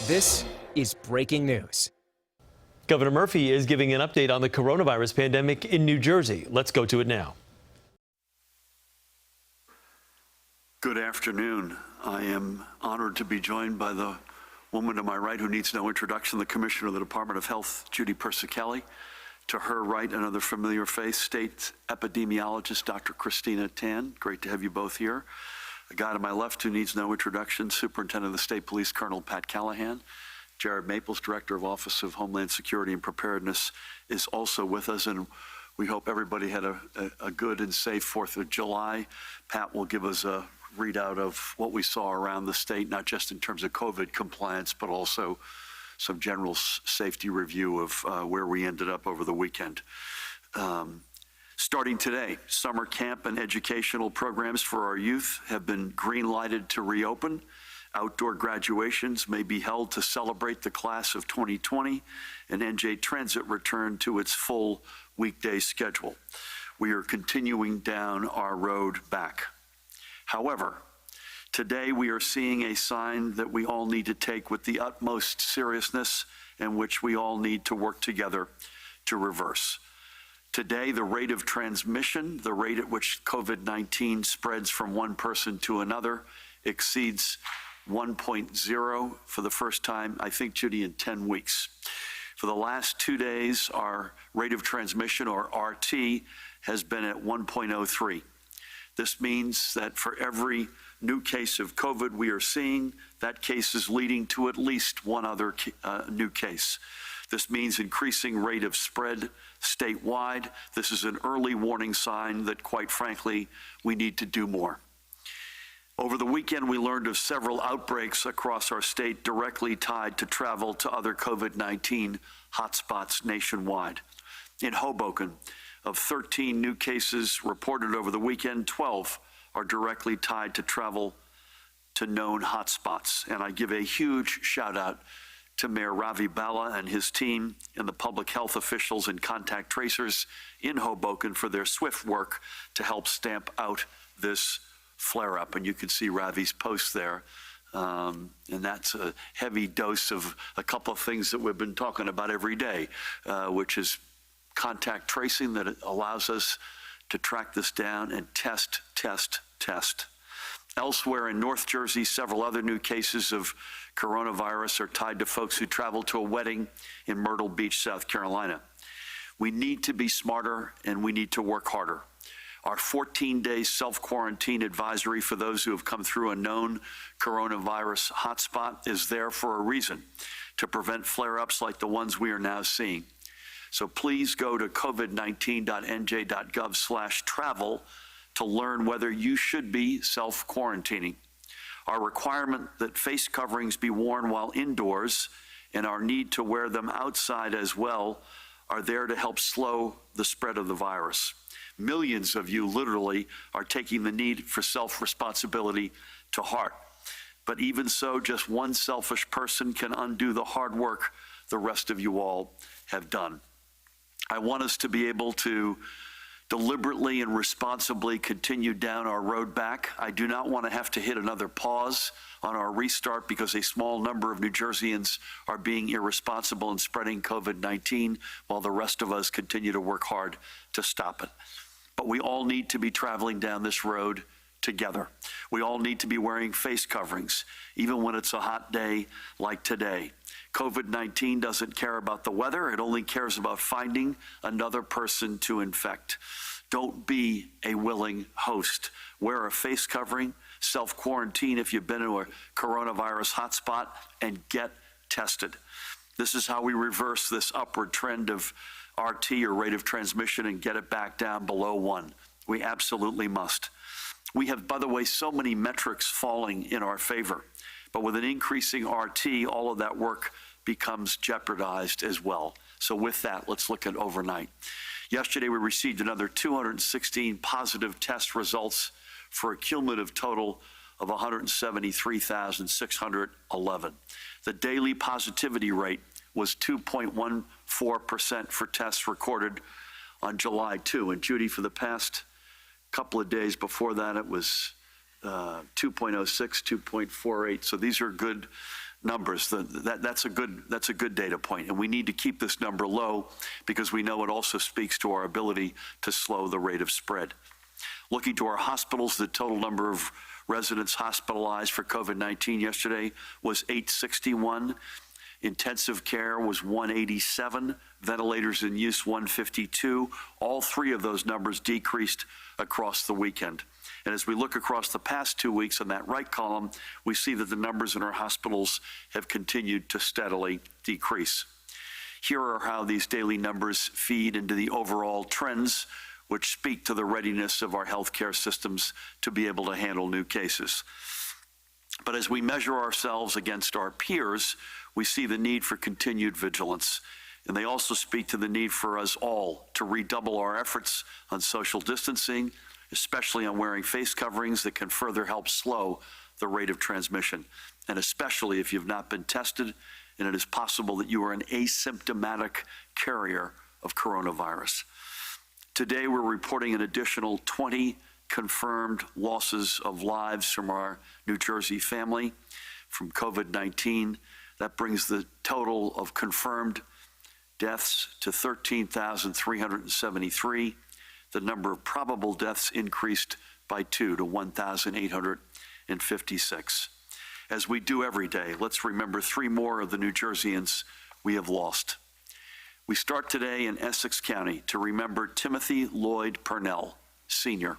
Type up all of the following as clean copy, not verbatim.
This is breaking news. Governor Murphy is giving an update on the coronavirus pandemic in New Jersey. Let's go to it now. Good afternoon. I am honored to be joined by the woman to my right who needs no introduction, the Commissioner of the Department of Health, Judy Persichelli. To her right, another familiar face, State Epidemiologist Dr. Christina Tan. Great to have you both here. The guy to my left who needs no introduction, Superintendent of the State Police, Colonel Pat Callahan. Jared Maples, Director of Office of Homeland Security and Preparedness, is also with us, and we hope everybody had a good and safe 4th of July. Pat will give us a readout of what we saw around the state, not just in terms of COVID compliance, but also some general safety review of where we ended up over the weekend. Starting today, summer camp and educational programs for our youth have been green-lighted to reopen. Outdoor graduations may be held to celebrate the class of 2020, and NJ Transit returned to its full weekday schedule. We are continuing down our road back. However, today we are seeing a sign that we all need to take with the utmost seriousness and which we all need to work together to reverse. Today, the rate of transmission, the rate at which COVID-19 spreads from one person to another, exceeds 1.0 for the first time, I think, Judy, in 10 weeks. For the last 2 days, our rate of transmission, or RT, has been at 1.03. This means that for every new case of COVID we are seeing, that case is leading to at least one other new case. This means increasing rate of spread statewide. This is an early warning sign that, quite frankly, we need to do more. Over the weekend, we learned of several outbreaks across our state directly tied to travel to other COVID-19 hotspots nationwide. In Hoboken, of 13 new cases reported over the weekend, 12 are directly tied to travel to known hotspots. And I give a huge shout out to Mayor Ravi Bala and his team and the public health officials and contact tracers in Hoboken for their swift work to help stamp out this flare-up. And you can see Ravi's post there. And that's a heavy dose of a couple of things that we've been talking about every day, which is contact tracing that allows us to track this down and test. Elsewhere in North Jersey, several other new cases of coronavirus are tied to folks who traveled to a wedding in Myrtle Beach, South Carolina. We need to be smarter and we need to work harder. Our 14-day self-quarantine advisory for those who have come through a known coronavirus hotspot is there for a reason, to prevent flare-ups like the ones we are now seeing. So please go to covid19.nj.gov/travel to learn whether you should be self-quarantining. Our requirement that face coverings be worn while indoors and our need to wear them outside as well are there to help slow the spread of the virus. Millions of you literally are taking the need for self-responsibility to heart. But even so, just one selfish person can undo the hard work the rest of you all have done. I want us to be able to deliberately and responsibly continue down our road back. I do not want to have to hit another pause on our restart because a small number of New Jerseyans are being irresponsible and spreading COVID-19 while the rest of us continue to work hard to stop it. But we all need to be traveling down this road together. We all need to be wearing face coverings, even when it's a hot day like today. COVID-19 doesn't care about the weather. It only cares about finding another person to infect. Don't be a willing host. Wear a face covering, self-quarantine if you've been to a coronavirus hotspot, and get tested. This is how we reverse this upward trend of RT, or rate of transmission, and get it back down below 1. We absolutely must. We have, by the way, so many metrics falling in our favor. But with an increasing RT, all of that work becomes jeopardized as well. So with that, let's look at overnight. Yesterday, we received another 216 positive test results for a cumulative total of 173,611. The daily positivity rate was 2.14% for tests recorded on July 2. And Judy, for the past couple of days before that, it was 2.06, 2.48. So these are good numbers. That's a good data point, and we need to keep this number low because we know it also speaks to our ability to slow the rate of spread. Looking to our hospitals, the total number of residents hospitalized for COVID-19 yesterday was 861. Intensive care was 187. Ventilators in use 152. All three of those numbers decreased across the weekend. And as we look across the past 2 weeks on that right column, we see that the numbers in our hospitals have continued to steadily decrease. Here are how these daily numbers feed into the overall trends, which speak to the readiness of our healthcare systems to be able to handle new cases. But as we measure ourselves against our peers, we see the need for continued vigilance. And they also speak to the need for us all to redouble our efforts on social distancing, especially on wearing face coverings that can further help slow the rate of transmission, and especially if you've not been tested and it is possible that you are an asymptomatic carrier of coronavirus. Today, we're reporting an additional 20 confirmed losses of lives from our New Jersey family from COVID-19. That brings the total of confirmed deaths to 13,373. The number of probable deaths increased by 2 to 1,856. As we do every day, let's remember 3 more of the New Jerseyans we have lost. We start today in Essex County to remember Timothy Lloyd Purnell, Sr.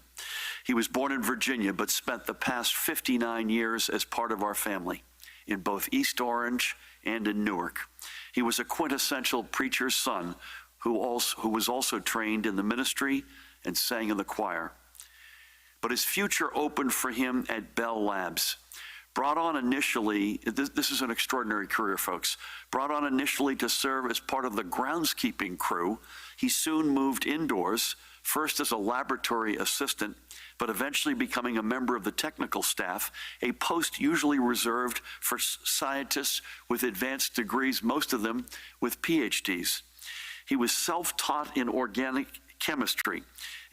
He was born in Virginia, but spent the past 59 years as part of our family in both East Orange and in Newark. He was a quintessential preacher's son who was also trained in the ministry and sang in the choir. But his future opened for him at Bell Labs. Brought on initially, this is an extraordinary career, folks. Brought on initially to serve as part of the groundskeeping crew, he soon moved indoors, first as a laboratory assistant, but eventually becoming a member of the technical staff, a post usually reserved for scientists with advanced degrees, most of them with PhDs. He was self-taught in organic chemistry,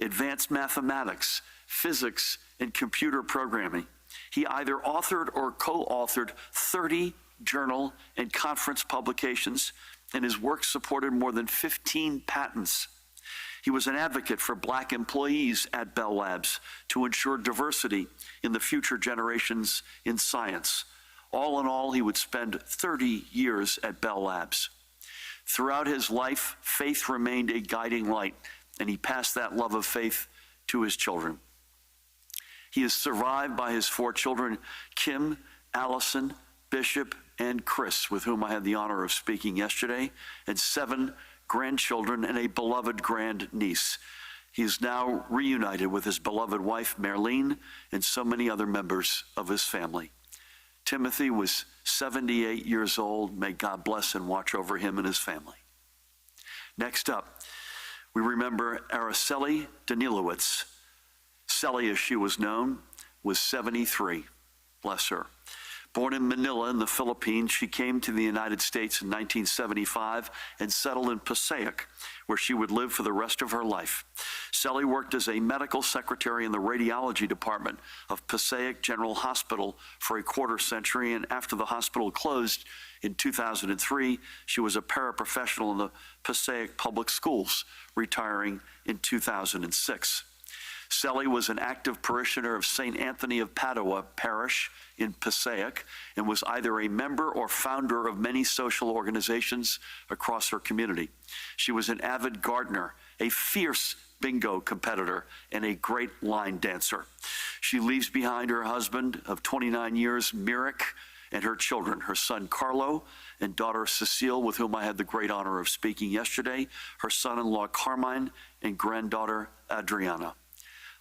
advanced mathematics, physics, and computer programming. He either authored or co-authored 30 journal and conference publications, and his work supported more than 15 patents. He was an advocate for Black employees at Bell Labs to ensure diversity in the future generations in science. All in all, he would spend 30 years at Bell Labs. Throughout his life, faith remained a guiding light, and he passed that love of faith to his children. He is survived by his 4 children, Kim, Allison, Bishop, and Chris, with whom I had the honor of speaking yesterday, and 7 grandchildren and a beloved grandniece. He is now reunited with his beloved wife, Marlene, and so many other members of his family. Timothy was 78 years old. May God bless and watch over him and his family. Next up, we remember Araceli Danilowitz. Sally, as she was known, was 73. Bless her. Born in Manila in the Philippines, she came to the United States in 1975 and settled in Passaic, where she would live for the rest of her life. Sally worked as a medical secretary in the radiology department of Passaic General Hospital for a quarter century, and after the hospital closed in 2003, she was a paraprofessional in the Passaic Public Schools, retiring in 2006. Sally was an active parishioner of St. Anthony of Padua Parish in Passaic and was either a member or founder of many social organizations across her community. She was an avid gardener, a fierce bingo competitor, and a great line dancer. She leaves behind her husband of 29 years, Mirik, and her children, her son Carlo and daughter Cecile, with whom I had the great honor of speaking yesterday, her son-in-law Carmine, and granddaughter Adriana.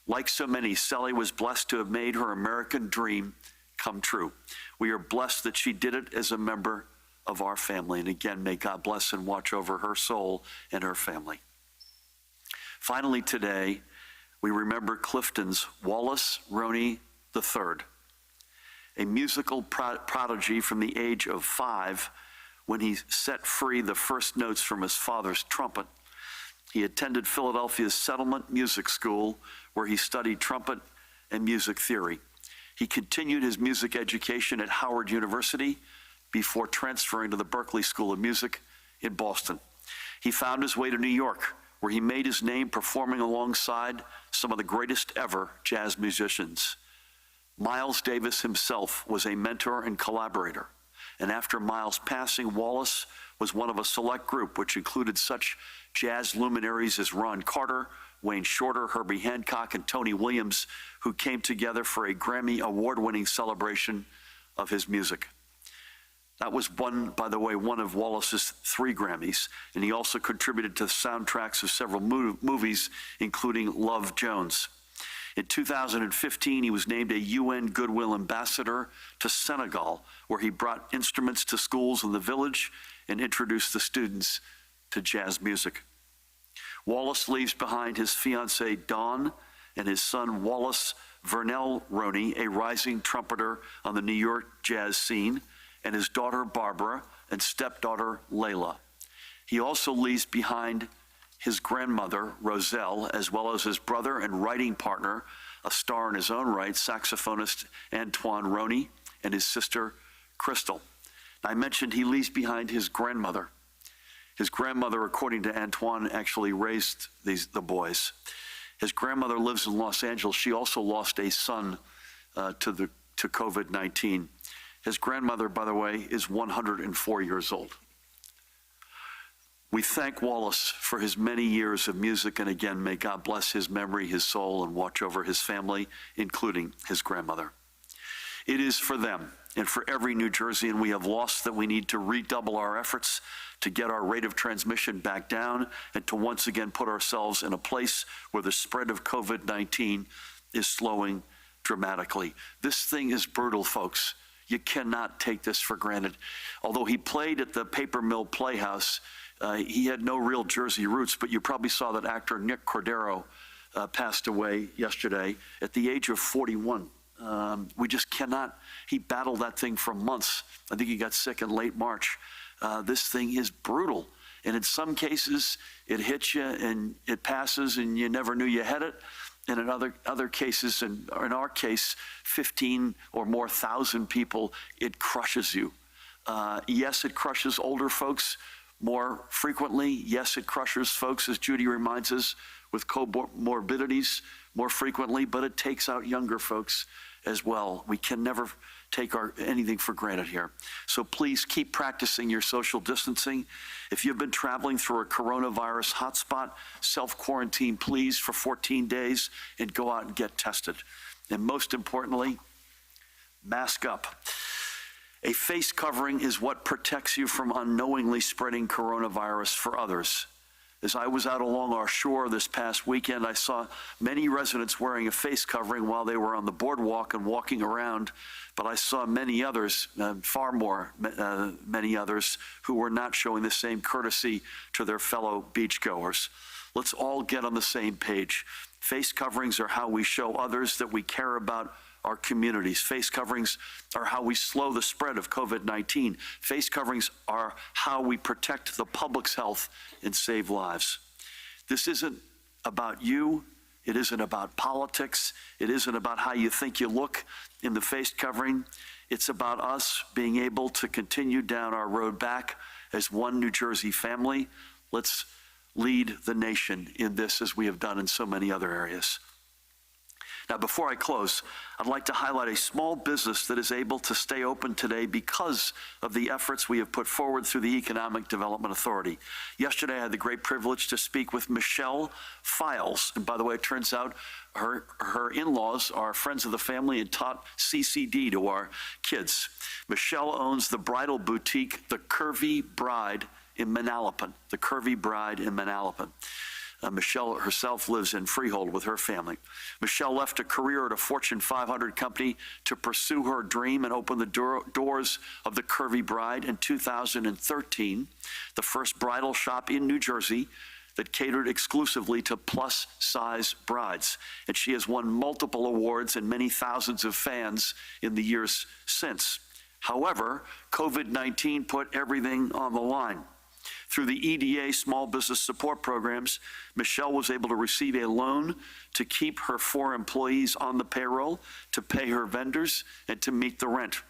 Like so many, Sally was blessed to have made her American dream come true. We are blessed that she did it as a member of our family. And again, may God bless and watch over her soul and her family. Finally today, we remember Clifton's Wallace Roney III, a musical prodigy from the age of 5 when he set free the first notes from his father's trumpet. He attended Philadelphia's Settlement Music School, where he studied trumpet and music theory. He continued his music education at Howard University, before transferring to the Berklee School of Music in Boston. He found his way to New York, where he made his name performing alongside some of the greatest ever jazz musicians. Miles Davis himself was a mentor and collaborator, and after Miles' passing, Wallace was one of a select group which included such jazz luminaries as Ron Carter, Wayne Shorter, Herbie Hancock, and Tony Williams, who came together for a Grammy award-winning celebration of his music. That was by the way, one of Wallace's 3 Grammys, and he also contributed to the soundtracks of several movies, including Love Jones. In 2015, he was named a UN Goodwill Ambassador to Senegal, where he brought instruments to schools in the village and introduced the students to jazz music. Wallace leaves behind his fiancée, Dawn, and his son, Wallace Vernell Roney, a rising trumpeter on the New York jazz scene, and his daughter, Barbara, and stepdaughter, Layla. He also leaves behind his grandmother, Roselle, as well as his brother and writing partner, a star in his own right, saxophonist Antoine Roney, and his sister, Crystal. I mentioned he leaves behind his grandmother. His grandmother, according to Antoine, actually raised the boys. His grandmother lives in Los Angeles. She also lost a son to COVID-19. His grandmother, by the way, is 104 years old. We thank Wallace for his many years of music, and again, may God bless his memory, his soul, and watch over his family, including his grandmother. It is for them and for every New Jerseyan we have lost that we need to redouble our efforts to get our rate of transmission back down and to once again put ourselves in a place where the spread of COVID-19 is slowing dramatically. This thing is brutal, folks. You cannot take this for granted. Although he played at the Paper Mill Playhouse, he had no real Jersey roots, but you probably saw that actor Nick Cordero passed away yesterday at the age of 41. We just cannot, he battled that thing for months. I think he got sick in late March. This thing is brutal. And in some cases, it hits you and it passes and you never knew you had it. And in other cases, and in our case, 15 or more thousand people, it crushes you. Yes, it crushes older folks more frequently. Yes, it crushes folks, as Judy reminds us, with comorbidities more frequently, but it takes out younger folks as well. We can never take anything for granted here. So please keep practicing your social distancing. If you've been traveling through a coronavirus hotspot, self-quarantine, please, for 14 days and go out and get tested. And most importantly, mask up. A face covering is what protects you from unknowingly spreading coronavirus for others. As I was out along our shore this past weekend, I saw many residents wearing a face covering while they were on the boardwalk and walking around, but I saw many others, many others, who were not showing the same courtesy to their fellow beachgoers. Let's all get on the same page. Face coverings are how we show others that we care about our communities. Face coverings are how we slow the spread of COVID-19. Face coverings are how we protect the public's health and save lives. This isn't about you. It isn't about politics. It isn't about how you think you look in the face covering. It's about us being able to continue down our road back as one New Jersey family. Let's lead the nation in this as we have done in so many other areas. Now, before I close, I'd like to highlight a small business that is able to stay open today because of the efforts we have put forward through the Economic Development Authority. Yesterday, I had the great privilege to speak with Michelle Files. And by the way, it turns out her in-laws are friends of the family and taught CCD to our kids. Michelle owns the bridal boutique, The Curvy Bride in Manalapan. The Curvy Bride in Manalapan. Michelle herself lives in Freehold with her family. Michelle left a career at a Fortune 500 company to pursue her dream and open the doors of the Curvy Bride in 2013, the first bridal shop in New Jersey that catered exclusively to plus-size brides. And she has won multiple awards and many thousands of fans in the years since. However, COVID-19 put everything on the line. Through the EDA small business support programs, Michelle was able to receive a loan to keep her 4 employees on the payroll, to pay her vendors, and to meet the rent.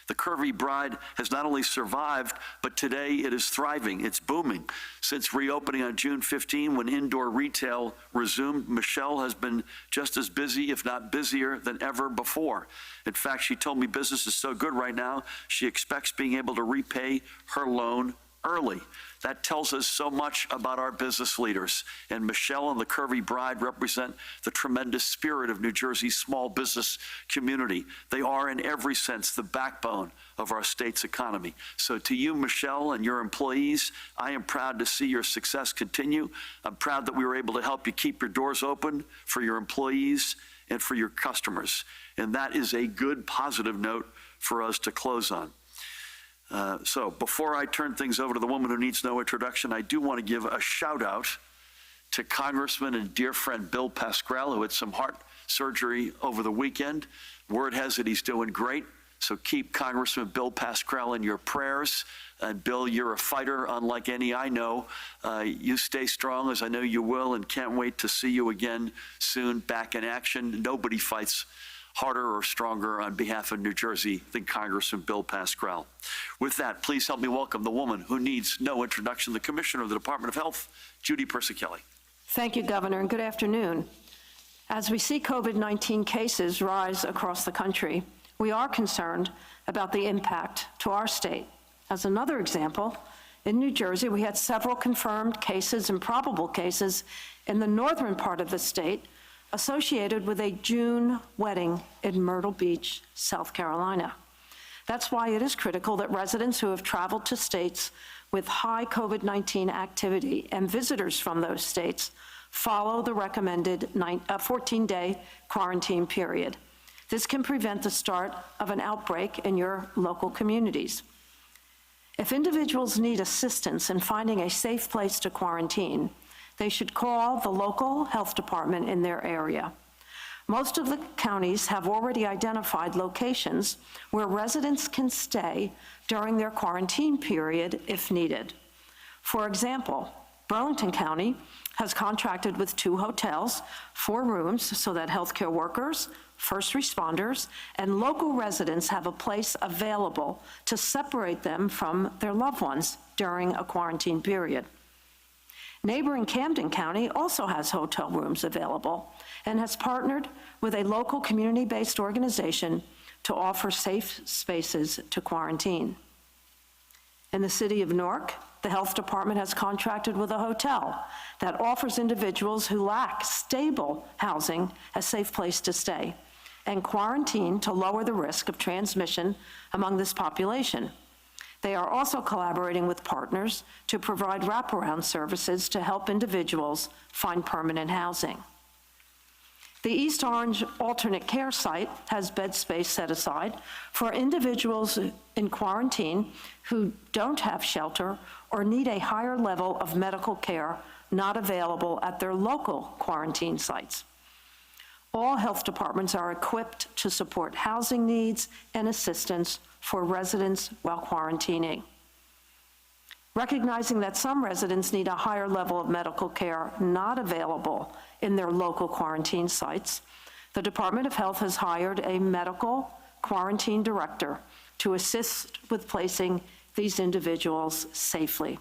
The Curvy Bride has not only survived, but today it is thriving. It's booming. Since reopening on June 15, when indoor retail resumed, Michelle has been just as busy, if not busier, than ever before. In fact, she told me business is so good right now, she expects being able to repay her loan early. That tells us so much about our business leaders. And Michelle and the Curvy Bride represent the tremendous spirit of New Jersey's small business community. They are, in every sense, the backbone of our state's economy. So to you, Michelle, and your employees, I am proud to see your success continue. I'm proud that we were able to help you keep your doors open for your employees and for your customers. And that is a good, positive note for us to close on. So before I turn things over to the woman who needs no introduction, I do want to give a shout out to Congressman and dear friend Bill Pascrell, who had some heart surgery over the weekend. Word has it he's doing great. So keep Congressman Bill Pascrell in your prayers. And Bill, you're a fighter unlike any I know. You stay strong, as I know you will, and can't wait to see you again soon back in action. Nobody fights harder or stronger on behalf of New Jersey than Congressman Bill Pascrell. With that, please help me welcome the woman who needs no introduction, the Commissioner of the Department of Health, Judy Persichilli. Thank you, Governor, and good afternoon. As we see COVID-19 cases rise across the country, we are concerned about the impact to our state. As another example, in New Jersey, we had several confirmed cases and probable cases in the northern part of the state associated with a June wedding in Myrtle Beach, South Carolina. That's why it is critical that residents who have traveled to states with high COVID-19 activity and visitors from those states follow the recommended 14-day quarantine period. This can prevent the start of an outbreak in your local communities. If individuals need assistance in finding a safe place to quarantine, they should call the local health department in their area. Most of the counties have already identified locations where residents can stay during their quarantine period if needed. For example, Burlington County has contracted with 2 hotels, 4 rooms, so that healthcare workers, first responders, and local residents have a place available to separate them from their loved ones during a quarantine period. Neighboring Camden County also has hotel rooms available and has partnered with a local community-based organization to offer safe spaces to quarantine. In the city of Newark, the health department has contracted with a hotel that offers individuals who lack stable housing a safe place to stay and quarantine to lower the risk of transmission among this population. They are also collaborating with partners to provide wraparound services to help individuals find permanent housing. The East Orange Alternate Care Site has bed space set aside for individuals in quarantine who don't have shelter or need a higher level of medical care not available at their local quarantine sites. All health departments are equipped to support housing needs and assistance for residents while quarantining. Recognizing that some residents need a higher level of medical care not available in their local quarantine sites, the Department of Health has hired a medical quarantine director to assist with placing these individuals safely.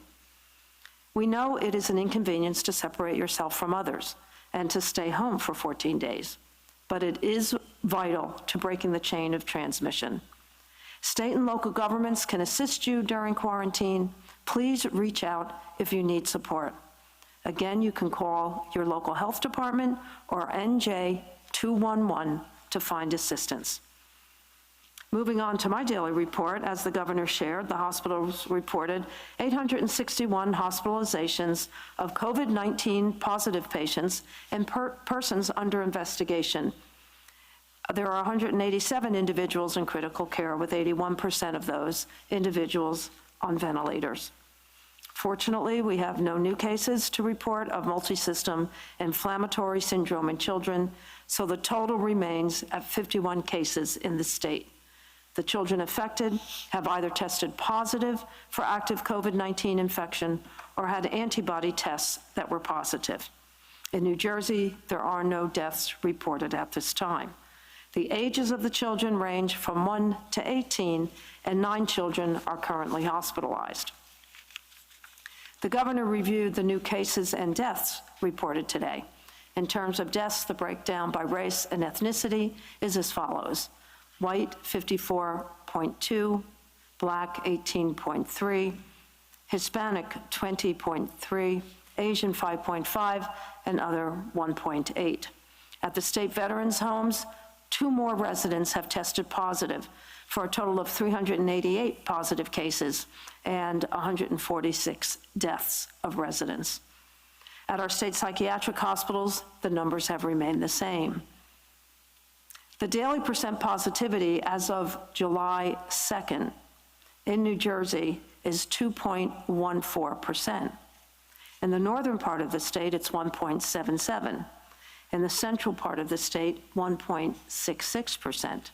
We know it is an inconvenience to separate yourself from others and to stay home for 14 days, but it is vital to breaking the chain of transmission. State and local governments can assist you during quarantine. Please reach out if you need support. Again, you can call your local health department or NJ 211 to find assistance. Moving on to my daily report, as the governor shared, the hospitals reported 861 hospitalizations of COVID-19 positive patients and persons under investigation. There are 187 individuals in critical care, with 81% of those individuals on ventilators. Fortunately, we have no new cases to report of multisystem inflammatory syndrome in children, so the total remains at 51 cases in the state. The children affected have either tested positive for active COVID-19 infection or had antibody tests that were positive. In New Jersey, there are no deaths reported at this time. The ages of the children range from 1 to 18, and 9 children are currently hospitalized. The governor reviewed the new cases and deaths reported today. In terms of deaths, the breakdown by race and ethnicity is as follows: white 54.2, black 18.3, Hispanic 20.3, Asian 5.5, and other 1.8. At the state veterans' homes, 2 more residents have tested positive, for a total of 388 positive cases and 146 deaths of residents. At our state psychiatric hospitals, the numbers have remained the same. The daily percent positivity as of July 2nd in New Jersey is 2.14%. In the northern part of the state, it's 1.77%. In the central part of the state, 1.66%.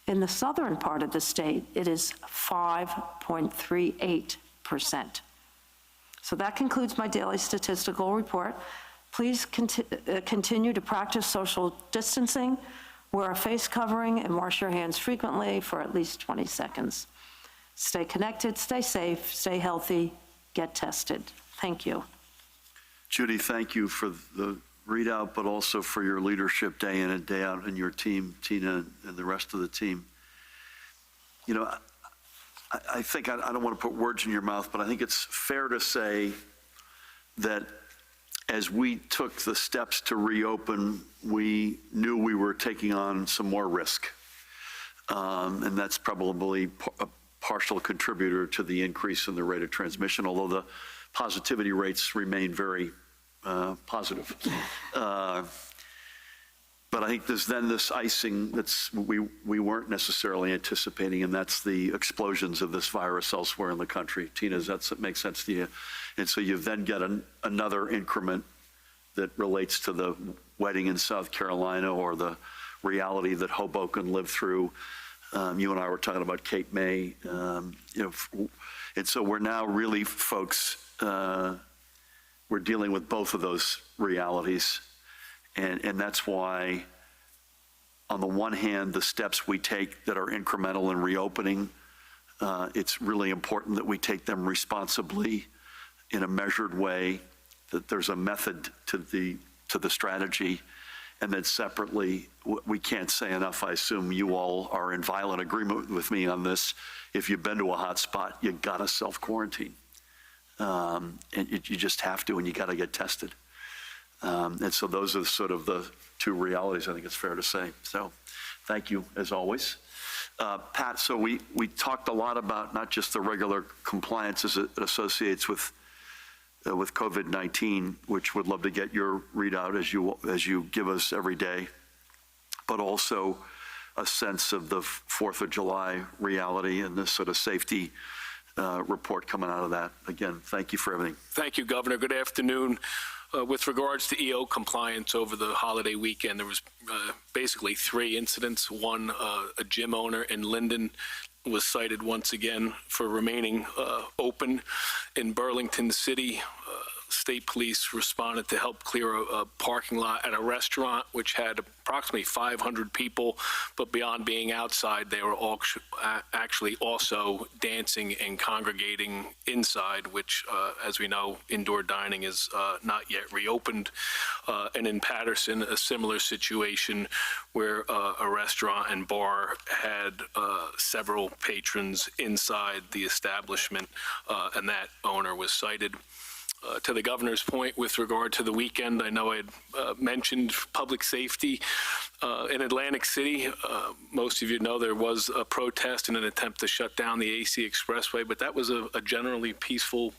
In the southern part of the state, it is 5.38%. So that concludes my daily statistical report. Please continue to practice social distancing, wear a face covering, and wash your hands frequently for at least 20 seconds. Stay connected, stay safe, stay healthy, get tested. Thank you. Judy, thank you for the readout, but also for your leadership day in and day out, and your team, Tina, and the rest of the team. You know, I think, I don't want to put words in your mouth, but I think it's fair to say that as we took the steps to reopen, we knew we were taking on some more risk. And that's probably a partial contributor to the increase in the rate of transmission, although the positivity rates remain very positive. But I think there's then this icing that's we weren't necessarily anticipating, and that's the explosions of this virus elsewhere in the country. Tina, does that make sense to you? And so you then get another increment that relates to the wedding in South Carolina, or the reality that Hoboken lived through. You and I were talking about Cape May, you know, and so we're now really, folks, we're dealing with both of those realities. And that's why, on the one hand, the steps we take that are incremental in reopening, it's really important that we take them responsibly, in a measured way, that there's a method to the strategy. And then separately, we can't say enough, I assume you all are in violent agreement with me on this. If you've been to a hot spot, you gotta self-quarantine. And you just have to, and you gotta get tested. And so those are sort of the two realities, I think it's fair to say. So thank you, as always. Pat, so we talked a lot about not just the regular compliance as it associates with COVID-19, which would love to get your readout as you give us every day, but also a sense of the 4th of July reality and this sort of safety report coming out of that. Again, thank you for everything. Thank you, Governor. Good afternoon. With regards to EO compliance over the holiday weekend, there was basically 3 incidents. One, a gym owner in Linden was cited once again for remaining open. In Burlington City, state police responded to help clear a parking lot at a restaurant which had approximately 500 people, but beyond being outside, they were all actually also dancing and congregating inside, which, as we know, indoor dining is not yet reopened. And in Patterson, a similar situation where a restaurant and bar had several patrons inside the establishment, and that owner was cited. To the governor's point with regard to the weekend, I know I had mentioned public safety in Atlantic City. Most of you know there was a protest in an attempt to shut down the AC Expressway, but that was a generally peaceful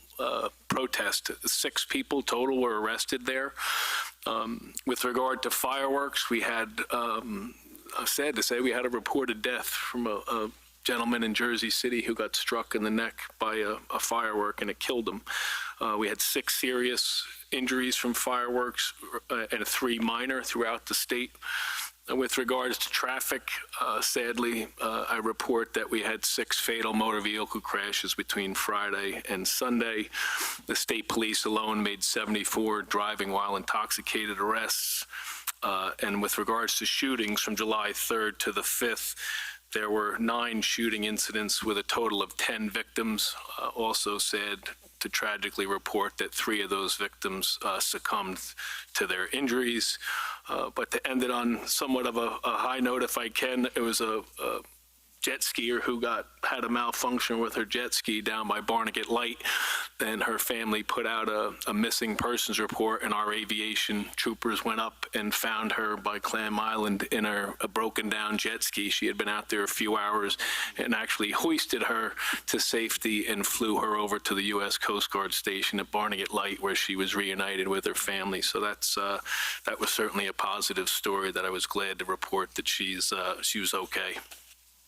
protest. 6 people total were arrested there. With regard to fireworks, we had, sad to say, we had a reported death from a gentleman in Jersey City who got struck in the neck by a firework, and it killed him. We had 6 serious injuries from fireworks and 3 minor throughout the state. With regards to traffic, sadly, I report that we had 6 fatal motor vehicle crashes between Friday and Sunday. The state police alone made 74 driving while intoxicated arrests. And with regards to shootings from July 3rd to the 5th, there were 9 shooting incidents with a total of 10 victims. Also sad to tragically report that 3 of those victims succumbed to their injuries. But to end it on somewhat of a high note, if I can, it was a jet skier who had a malfunction with her jet ski down by Barnegat Light. Then her family put out a missing persons report, and our aviation troopers went up and found her by Clam Island in a broken down jet ski. She had been out there a few hours and actually hoisted her to safety and flew her over to the U.S. Coast Guard station at Barnegat Light, where she was reunited with her family. So that was certainly a positive story that I was glad to report that she was okay.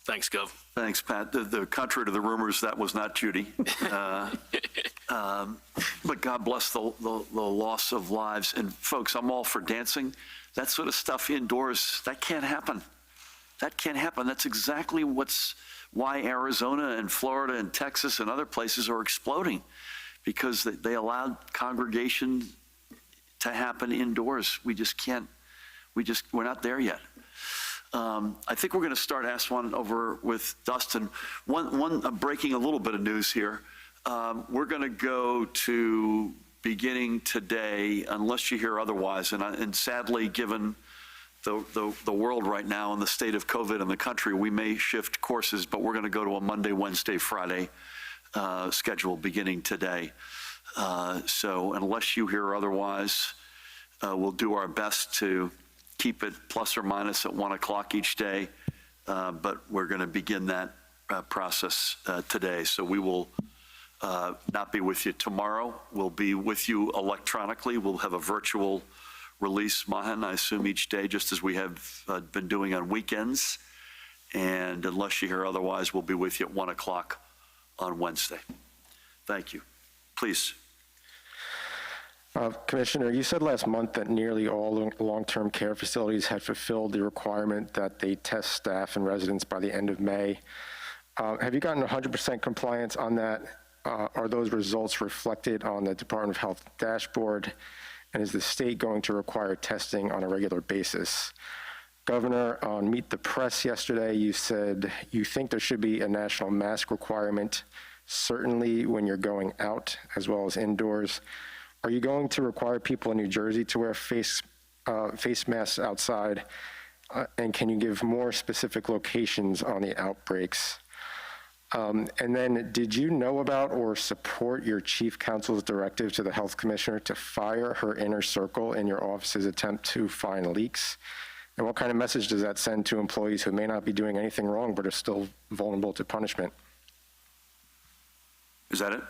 Thanks, Gov. Thanks, Pat. The contrary to the rumors, that was not Judy. But God bless the loss of lives. And folks, I'm all for dancing. That sort of stuff indoors, that can't happen. That can't happen. That's exactly why Arizona and Florida and Texas and other places are exploding, because they allowed congregation to happen indoors. We just can't, we're not there yet. I think we're going to start Ask One over with Dustin. I'm breaking a little bit of news here. We're going to go to beginning today, unless you hear otherwise. And sadly, given the world right now and the state of COVID in the country, we may shift courses, but we're going to go to a Monday, Wednesday, Friday schedule beginning today. So unless you hear otherwise, we'll do our best to keep it plus or minus at 1 o'clock each day, but we're going to begin that process today. So we will not be with you tomorrow. We'll be with you electronically. We'll have a virtual release, Mahan, I assume, each day, just as we have been doing on weekends. And unless you hear otherwise, we'll be with you at 1 o'clock on Wednesday. Thank you. Please. Commissioner, you said last month that nearly all long-term care facilities had fulfilled the requirement that they test staff and residents by the end of May. Have you gotten 100% compliance on that? Are those results reflected on the Department of Health dashboard? And is the state going to require testing on a regular basis? Governor, on Meet the Press yesterday, you said you think there should be a national mask requirement, certainly when you're going out as well as indoors. Are you going to require people in New Jersey to wear face masks outside? And can you give more specific locations on the outbreaks? And then, did you know about or support your chief counsel's directive to the health commissioner to fire her inner circle in your office's attempt to find leaks? And what kind of message does that send to employees who may not be doing anything wrong but are still vulnerable to punishment? Is that it?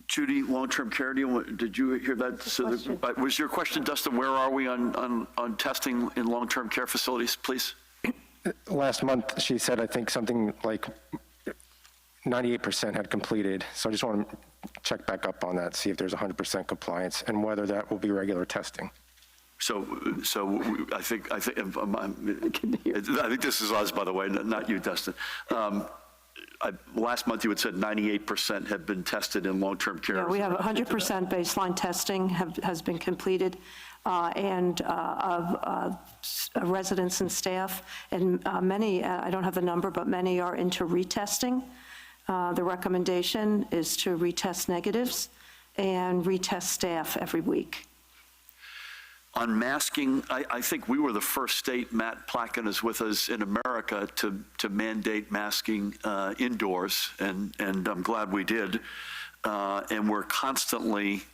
Judy, long-term care, did you hear that? So was your question, Dustin, where are we on testing in long-term care facilities, please? Last month, she said, I think something like 98% had completed. So I just want to check back up on that, see if there's 100% compliance and whether that will be regular testing. So I think this is us, by the way, not you, Dustin. Last month you had said 98% had been tested in long-term care. Yeah, we have 100% baseline testing has been completed, and of residents and staff, and many, I don't have the number, but many are into retesting. The recommendation is to retest negatives and retest staff every week. On masking, I think we were the first state, Matt Plotkin is with us in America, to mandate masking indoors, and I'm glad we did. And we're constantly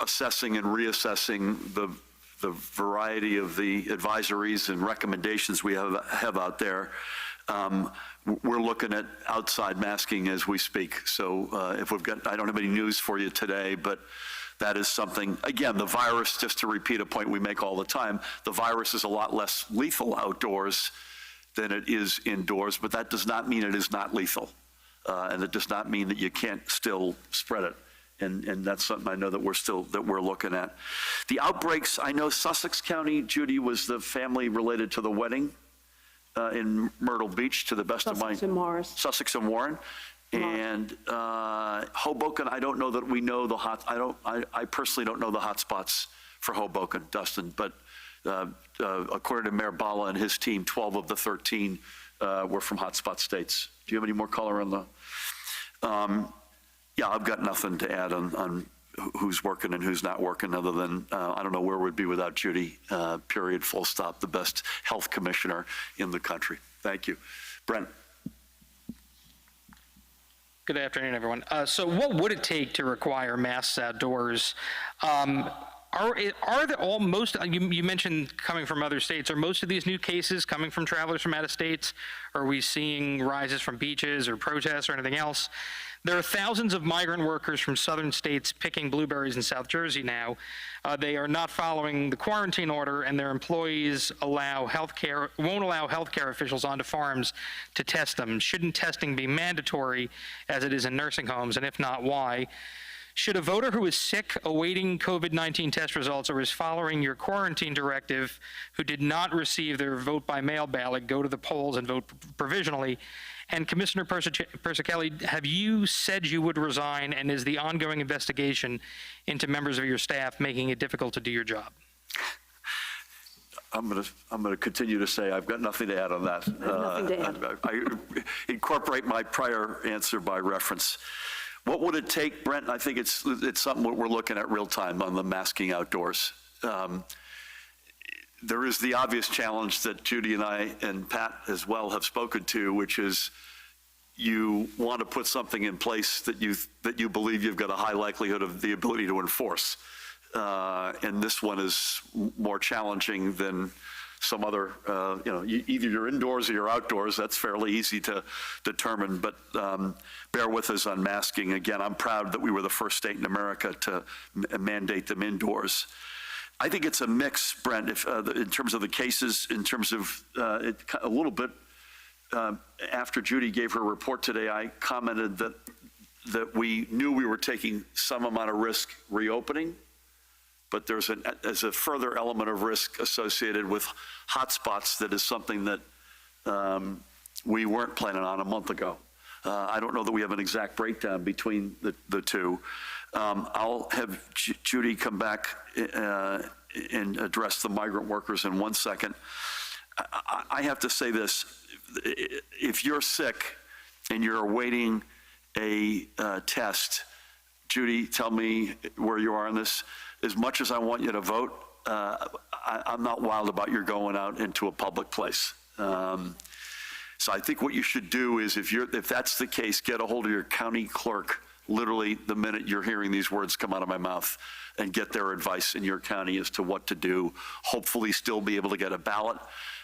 assessing and reassessing the variety of the advisories and recommendations we have out there. We're looking at outside masking as we speak. So if we've got, I don't have any news for you today, but that is something, again, the virus, just to repeat a point we make all the time, the virus is a lot less lethal outdoors than it is indoors, but that does not mean it is not lethal. And it does not mean that you can't still spread it And that's something I know that we're looking at. The outbreaks, I know Sussex County, Judy, was the family related to the wedding in Myrtle Beach, to the best of my... Sussex and Morris. Sussex and Warren. And Hoboken, I don't know that we know the I personally don't know the hot spots for Hoboken, Dustin, but according to Mayor Bala and his team, 12 of the 13 were from hotspot states. Do you have any more color on the? Yeah, I've got nothing to add on who's working and who's not working, other than I don't know where we'd be without Judy, period, full stop, the best health commissioner in the country. Thank you. Brent. Good afternoon, everyone. So what would it take to require masks outdoors? Are most, you mentioned coming from other states, are most of these new cases coming from travelers from out of states? Are we seeing rises from beaches or protests or anything else? There are thousands of migrant workers from southern states picking blueberries in South Jersey now. They are not following the quarantine order, and their employees won't allow healthcare officials onto farms to test them. Shouldn't testing be mandatory as it is in nursing homes, and if not, why? Should a voter who is sick awaiting COVID-19 test results or is following your quarantine directive who did not receive their vote by mail ballot go to the polls and vote provisionally? And Commissioner Persicelli, have you said you would resign, and is the ongoing investigation into members of your staff making it difficult to do your job? I'm gonna continue to say I've got nothing to add on that. Nothing to add. I incorporate my prior answer by reference. What would it take, Brent? I think it's something we're looking at real time on the masking outdoors. There is the obvious challenge that Judy and I and Pat as well have spoken to, which is you want to put something in place that you believe you've got a high likelihood of the ability to enforce. And this one is more challenging than some other, either you're indoors or you're outdoors. That's fairly easy to determine, but bear with us on masking. Again, I'm proud that we were the first state in America to mandate them indoors. I think it's a mix, Brent, in terms of the cases, in terms of a little bit after Judy gave her report today, I commented that we knew we were taking some amount of risk reopening, but there's a further element of risk associated with hotspots that is something that we weren't planning on a month ago. I don't know that we have an exact breakdown between the two. I'll have Judy come back and address the migrant workers in 1 second. I have to say this, if you're sick and you're awaiting a test, Judy, tell me where you are on this. As much as I want you to vote, I'm not wild about your going out into a public place. So I think what you should do is, if that's the case, get a hold of your county clerk literally the minute you're hearing these words come out of my mouth, and get their advice in your county as to what to do. Hopefully still be able to get a ballot.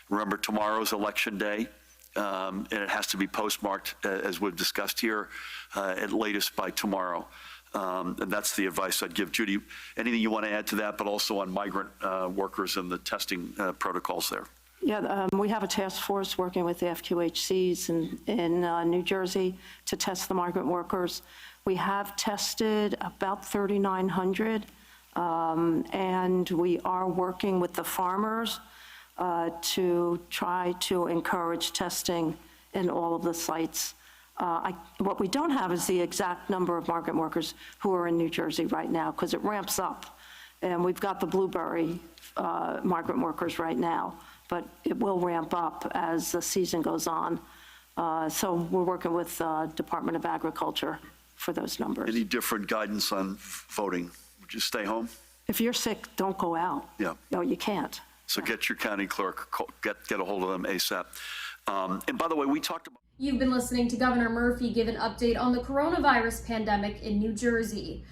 Remember, tomorrow's election day, and it has to be postmarked, as we've discussed here, at latest by tomorrow. And that's the advice I'd give. Judy, anything you want to add to that, but also on migrant workers and the testing protocols there? Yeah, we have a task force working with the FQHCs in New Jersey to test the migrant workers. We have tested about 3,900, and we are working with the farmers to try to encourage testing in all of the sites. What we don't have is the exact number of migrant workers who are in New Jersey right now, because it ramps up. And we've got the blueberry migrant workers right now, but it will ramp up as the season goes on. So we're working with Department of Agriculture for those numbers. Any different guidance on voting? Would you stay home? If you're sick, don't go out. Yeah. No, you can't. So get your county clerk, get a hold of them ASAP. And by the way, we talked about... You've been listening to Governor Murphy give an update on the coronavirus pandemic in New Jersey.